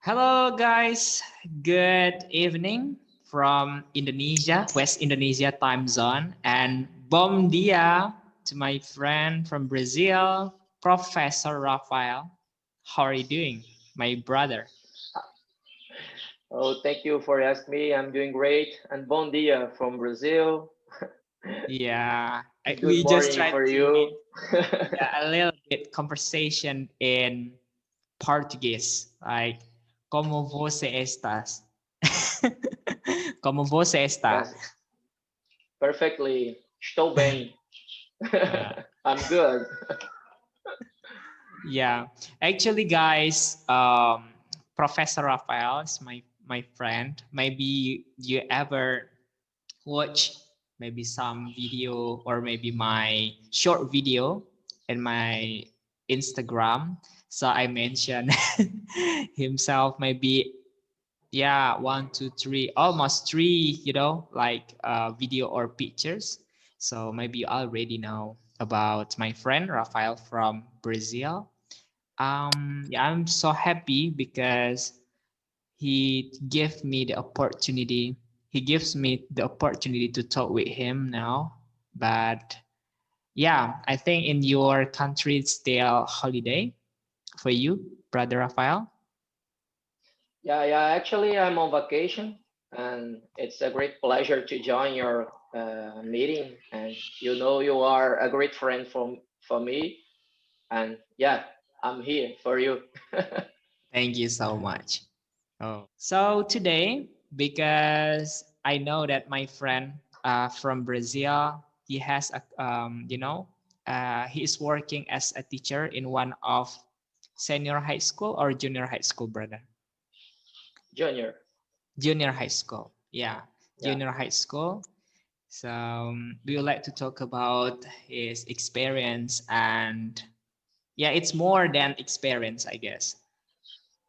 Hello, guys. Good evening from Indonesia, West Indonesia time zone, and bom dia to my friend from Brazil, Professor Rafael. How are you doing, my brother? Oh, thank you for asking me. I'm doing great. And bom dia from Brazil. Yeah, Good we just morning tried for to make you. a little bit conversation in Portuguese, like como você estás? Como você está? Yes, perfectly. Estou bem. Uh, I'm good. Yeah, actually, guys, Professor Rafael is my friend. Maybe you ever watch maybe some video or maybe my short video in my Instagram. So I mentioned himself maybe yeah 1 2 3 almost three like video or pictures. So maybe you already know about my friend Rafael from Brazil. Yeah, I'm so happy because he gave me the opportunity. He gives me the opportunity to talk with him now. But yeah, I think in your country it's still holiday for you, brother Rafael. Yeah. Actually, I'm on vacation, and it's a great pleasure to join your meeting. And you are a great friend for me. And yeah, I'm here for you. Thank you so much. Oh, so today, because I know that my friend from Brazil, he has a he is working as a teacher in one of senior high school or junior high school, brother. Junior. Junior high school, yeah, Yeah. junior high school. So we would like to talk about his experience, and yeah, it's more than experience, I guess.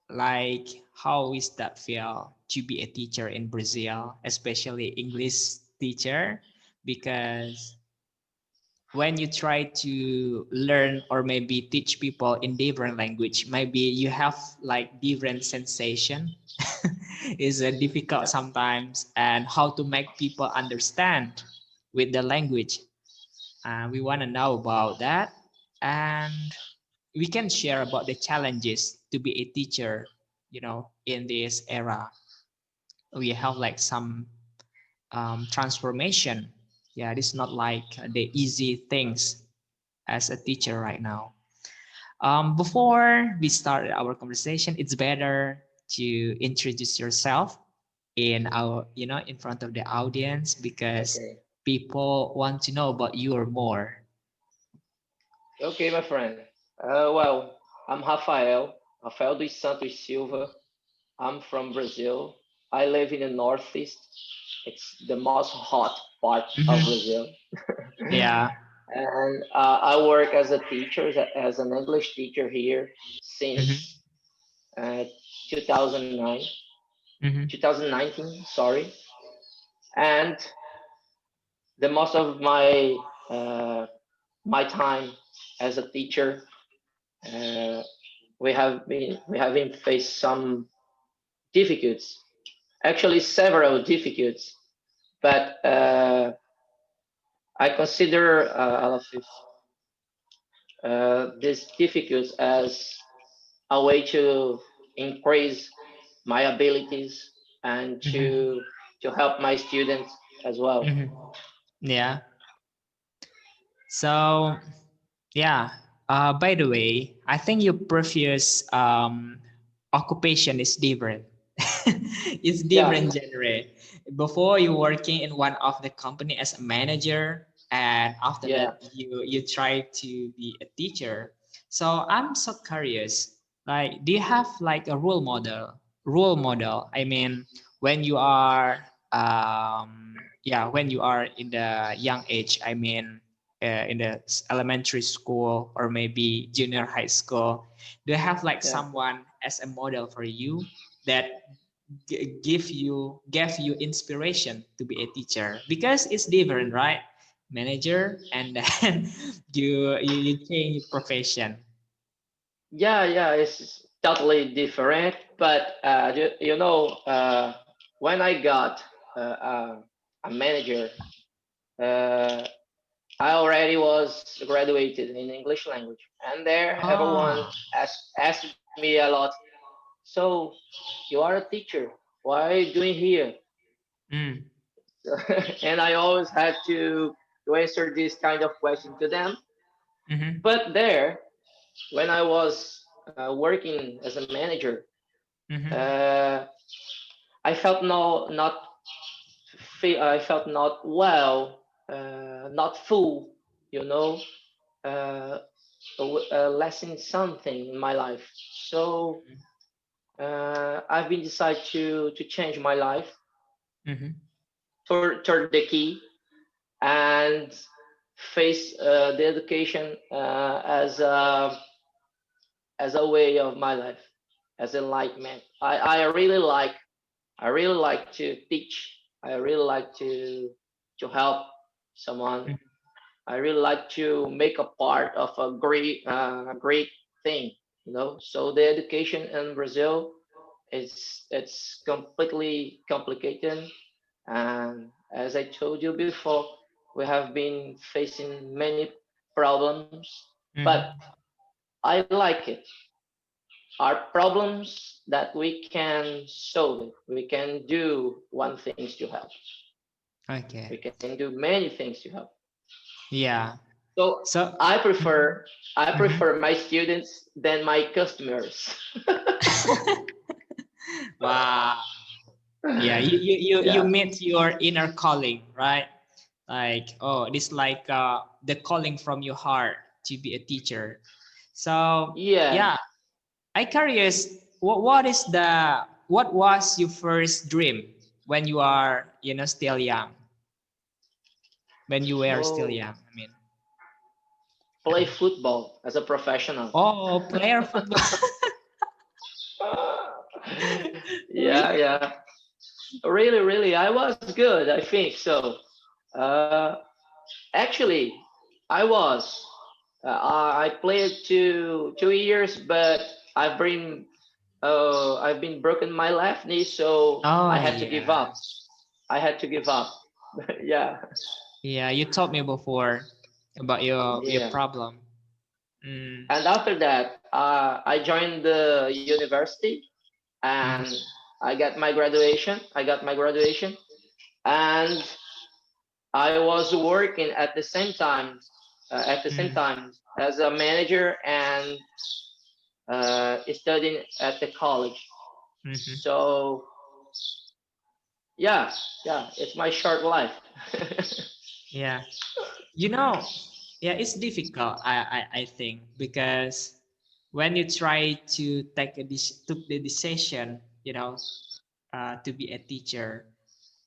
Like, how is that feel to be a teacher in Brazil, especially English teacher? Because when you try to learn or maybe teach people in different language, maybe you have like different sensation. Is difficult Yeah. sometimes, and how to make people understand with the language. We want to know about that, and we can share about the challenges to be a teacher, in this era. We have like some transformation. Yeah, it's not like the easy things as a teacher right now. Before we start our conversation, it's better to introduce yourself in our, in front of the audience, because Okay. people want to know about you or more. Okay, my friend. Well, I'm Rafael dos Santos Silva. I'm from Brazil. I live in the northeast. It's the most hot part of Mhm. Brazil. Yeah. And I work as a teacher, as an English teacher here Mhm. since uh, 2009, Mhm. 2019, sorry. And the most of my time as a teacher, uh, we have been faced some difficulties, actually several difficulties, but I consider all of these difficulties as a way to increase my abilities and Mhm. to help my students as well. Mhm. Yeah. So yeah. By the way, I think your previous occupation is different. It's Yeah, different genre. Before you working in one of the company as a manager, and after yeah, that you try to be a teacher. So I'm so curious. Like, do you have like a role model? Role model. I mean, when you are when you are in the young age. I mean, in the elementary school or maybe junior high school, do you have like yeah. someone as a model for you that gave you inspiration to be a teacher? Because it's different, right? Manager, and then you change profession. Yeah, yeah. totally different. But when I got a manager, uh, I already was graduated in English language, and there everyone Oh. asked me a lot. So you are a teacher. What are you doing here? Mm. And I always had to answer this kind of question to them. Mm-hmm. But there, when I was working as a manager, Mm-hmm. uh, I felt I felt not well, not full, you know, uh, lacking something in my life. So I've been decided to change my life Mm-hmm. toward the key and face the education as a way of my life, as enlightenment. I really like to teach. I really like to help someone. I really like to make a part of a great thing, you know. So the education in Brazil it's completely complicated, and as I told you before, we have been facing many problems, but Mm-hmm. I like it. Are problems that we can solve it. We can do one things to help. We Okay. can do many things to help. Yeah. So So. I Mhm. prefer I Mhm. prefer my students than my customers. Wow. Yeah, you Yeah, meet your inner calling, right? Like, oh, this like the calling from your heart to be a teacher. So yeah. yeah, I curious, what was your first dream when you are, still young, when you were still Oh, young, I mean. play football as a professional. Oh, player football. Yeah, yeah. Really, really, I was good. I think so. Uh, Actually, I was. I played 2 years, but I've been broken my left knee, so I Oh had to give yeah. up. I had to give up. Yeah, Yeah, you told me before about your yeah. problem. Mm. And after that, I joined the university and Mm-hmm. I got my graduation. And I was working at the same Mm. time as a manager and studying at the college. Mm-hmm. So yeah, yeah, it's my short life. Yeah. You know, yeah, it's difficult, I think, because when you try to took the decision, to be a teacher,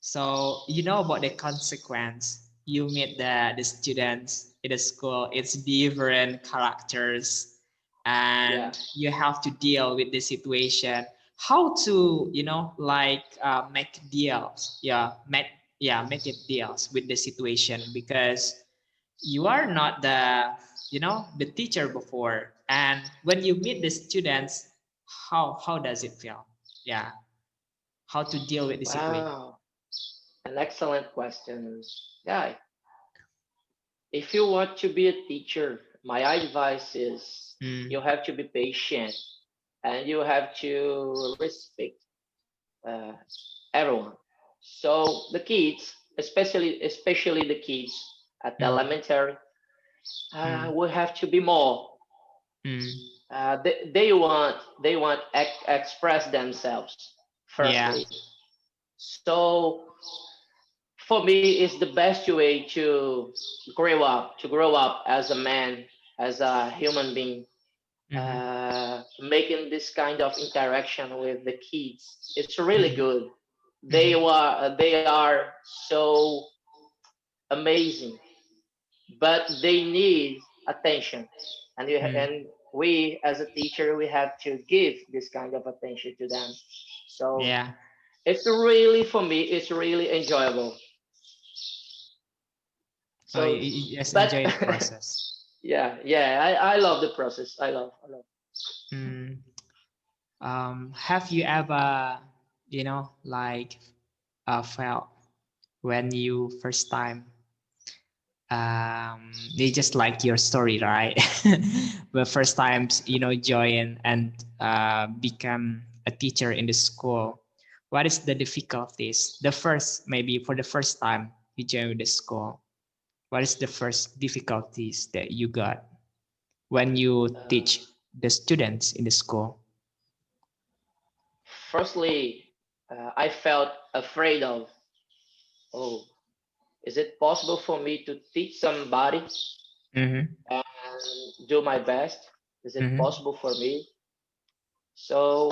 so you know about the consequence. You meet the students in the school, it's different characters, Yeah. and you have to deal with the situation. How to, like make deals, make it deals with the situation, because you are not the teacher before, and when you meet the students, how does it feel? Yeah, how to deal with the situation. Wow, an excellent question. Yeah, if you want to be a teacher, my advice is Mm, you have to be patient and you have to respect uh, everyone. So the kids, especially the kids at the mm, elementary, mm, will have to be more. mm. They want express themselves Yeah. firstly. So for me, it's the best way to grow up as a man, as a human being. Mm-hmm. Making this kind of interaction with the kids, it's really Mm-hmm. good. Mm-hmm. They are so amazing, but they need attention, Mm. and we as a teacher we have to give this kind of attention to them. So Yeah. it's really for me it's really enjoyable. Oh, So you just but enjoy the process. yeah, yeah, I love the process. I love. Mm. Have you ever, like felt when you first time, they just like your story, right? The first times, join and become a teacher in the school. What is the difficulties? The first, maybe for the first time you join the school, what is the first difficulties that you got when you Uh, teach the students in the school? Firstly, I felt afraid of, oh, is it possible for me to teach somebody Mm-hmm. and do my best? Is it Mm-hmm. possible for me? So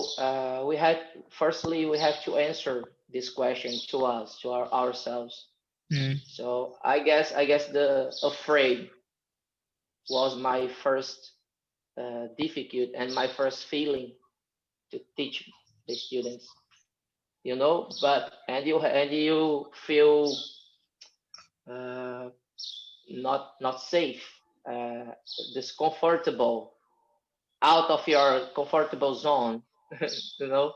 firstly, we have to answer this question to us, to ourselves. Mm-hmm. So I guess the afraid was my first difficult and my first feeling to teach the students. But and you feel uh, not safe, uh, discomfortable, out of your comfortable zone. you know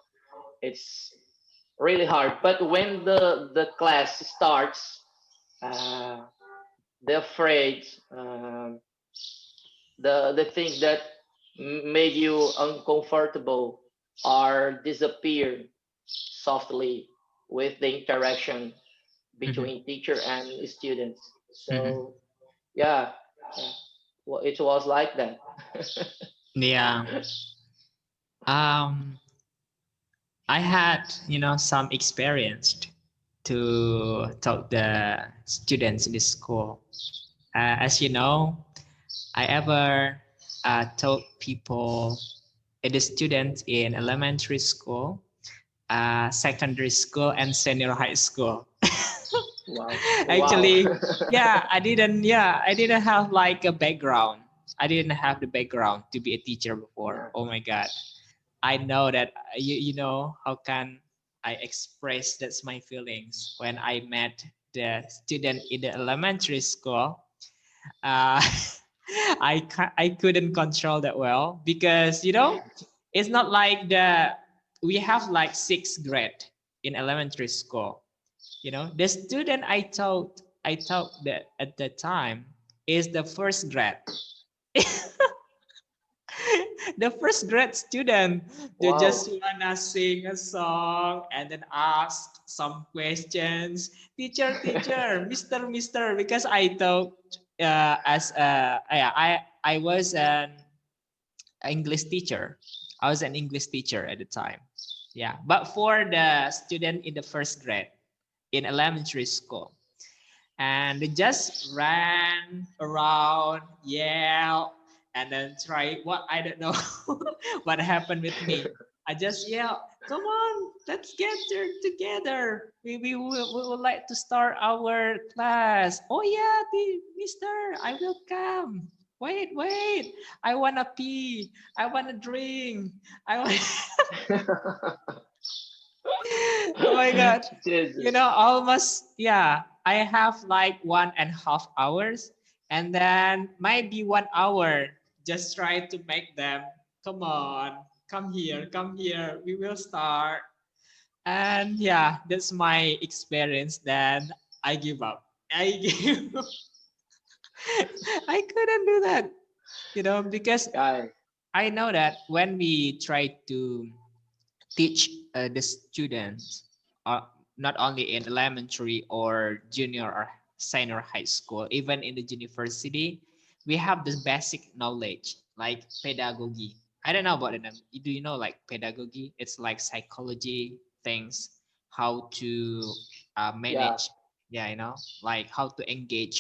it's really hard, but when the class starts, uh, the afraid, the things that made you uncomfortable are disappear softly with the interaction Mm-hmm. between teacher and students. Mm-hmm. So yeah, uh, well, it was like that. Yeah. Um, I had, some experience to taught the students in the school. As you know, I ever taught people, the students in elementary school, secondary school, and senior high school. Wow, wow. Actually, yeah, I didn't have like a background. I didn't have the background to be a teacher before. Yeah, Oh my God. I know that how can I express that's my feelings when I met the student in the elementary school. Uh, I couldn't control that well because it's not like we have like sixth grade in elementary school. The student I taught that at the time is the first grade. The first grade student, they wow. just wanna sing a song and then ask some questions. Teacher, Mister, because I thought as I was an English teacher. I was an English teacher at the time. Yeah, but for the student in the first grade in elementary school, and they just ran around, yell, and then try what I don't know what happened with me. I just yell, "Come on, let's get there together. We would like to start our class." Oh yeah, Mister, I will come. Wait, I wanna pee. I wanna drink. I want. Oh my God. Jesus. Almost, yeah. I have like 1.5 hours, and then maybe 1 hour just try to make them, come on, come here, we will start. And yeah, that's my experience. Then I give up. I give I couldn't do that, because Yeah, I know that when we try to teach the students, uh, not only in elementary or junior or senior high school, even in the university, we have this basic knowledge like pedagogy. I don't know about them. Do you know like pedagogy? It's like psychology things, how to yeah, manage, yeah, like how to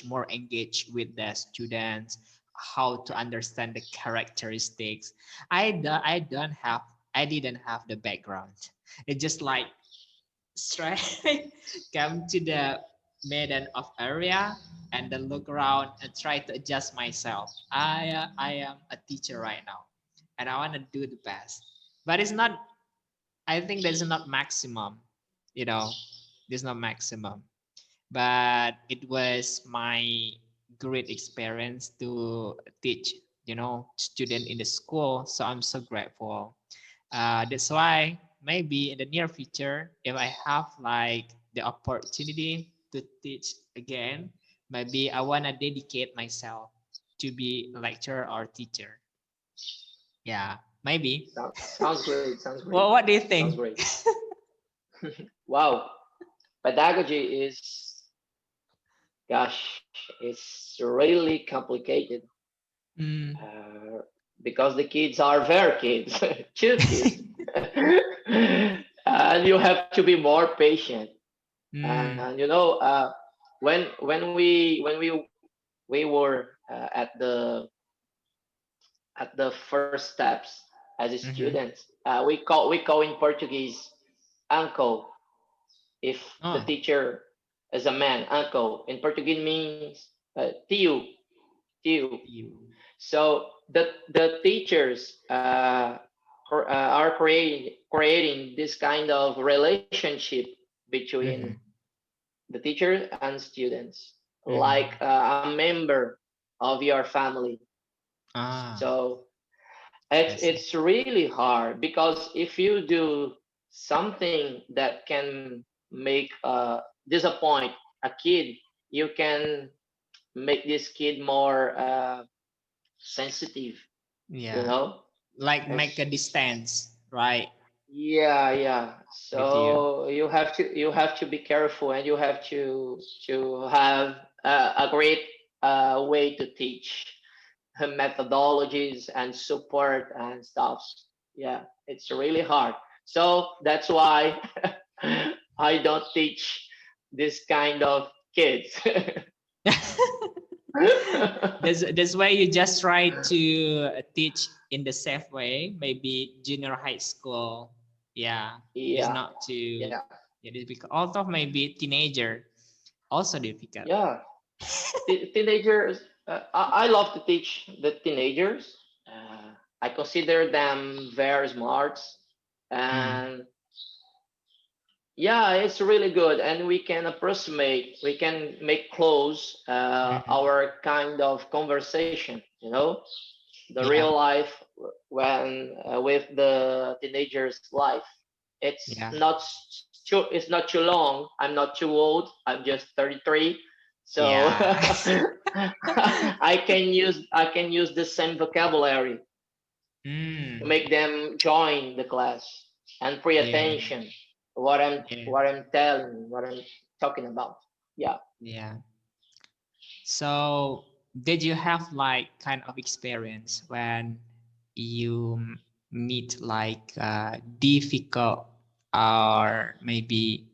more engage with the students, how to understand the characteristics. I didn't have the background. It just like straight come to the medan of area and then look around and try to adjust myself. I am a teacher right now, and I want to do the best. But it's not. I think there's not maximum. You know, there's not maximum. But it was my great experience to teach. Student in the school. So I'm so grateful. That's why maybe in the near future, if I have like the opportunity to teach again, maybe I want to dedicate myself to be a lecturer or teacher. Yeah, maybe. Sounds great. Sounds great. Well, what do you Sounds think? great. Wow. Pedagogy is, gosh, it's really complicated Mm. uh, because the kids are very kids, chill kids. And you have to be more patient. Mm. And when we were at the first steps as a Mm-hmm. student, we call in Portuguese uncle if the Oh, teacher is a man. Uncle in Portuguese means tio, tio. you. So the teachers are creating this kind of relationship between Mm-hmm. the teacher and students, Mm-hmm. like a member of your family. Ah, So I it's see. it's really hard because if you do something that can make disappoint a kid, you can make this kid more sensitive. You Yeah, know, like make a it's distance, right, yeah, yeah. with you. So you have to be careful, and you have to have a great way to teach methodologies and support and stuff. Yeah, it's really hard. So that's why I don't teach this kind of kids. That's why you just try to teach in the safe way, maybe junior high school. Yeah, it's Yeah, not too, yeah, yeah, difficult. Although maybe teenager also difficult. yeah. Teenagers, I love to teach the teenagers. I consider them very smart, Mm. and yeah, it's really good, and we can approximate, we can make close Mhm. our kind of conversation, the real Yeah, life when with the teenagers' life. It's yeah, not too long. I'm not too old. I'm just 33, so yeah. I can use the same vocabulary to Mm. make them join the class and pay Yeah, attention to what I'm yeah, what I'm telling, what I'm talking about. Yeah. yeah. So, did you have like kind of experience when you meet like difficult or maybe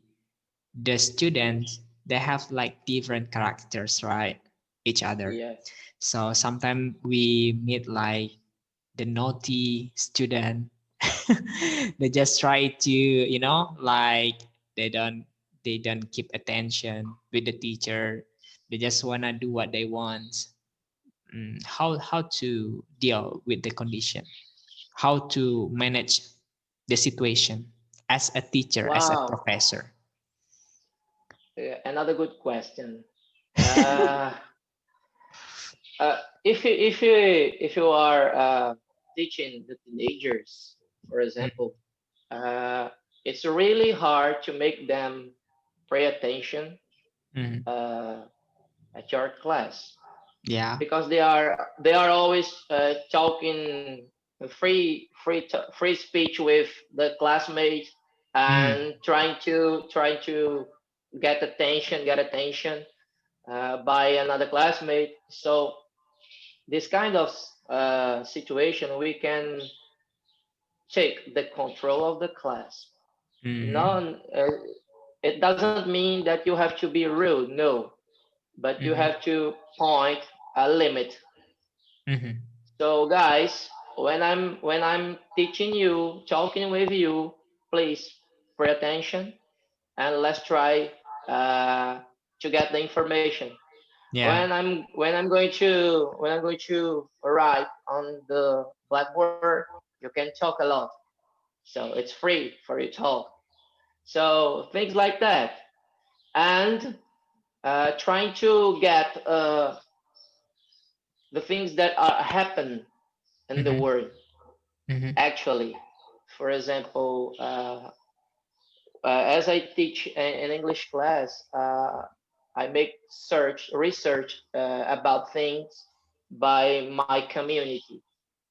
the students they have like different characters, right? Each other. Yes. So sometimes we meet like the naughty student. They just try to, like they don't they don't keep attention with the teacher. They just wanna do what they want. How to deal with the condition? How to manage the situation as a teacher, as a Wow. professor? Another good question. Uh, if you are teaching the teenagers, for Mm, example, uh, it's really hard to make them pay attention mm, uh, at your class yeah. because they are always talking free speech with the classmates Mm, and trying to get attention by another classmate. So this kind of situation, we can take the control of the class. mm, No, it doesn't mean that you have to be rude, no, but you mm, have to point a limit. mm, So guys, when I'm teaching you, talking with you, please pay attention and let's try to get the information. yeah. When I'm going to write on the blackboard, you can talk a lot. So it's free for you to talk. So things like that, and trying to get the things that are happen in the Mm, world mm, actually. For example, as I teach in English class, I make research about things by my community,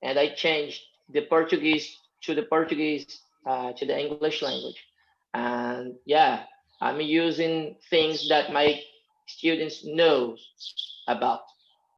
and I changed the Portuguese to the English language, and I'm using things that my students know about.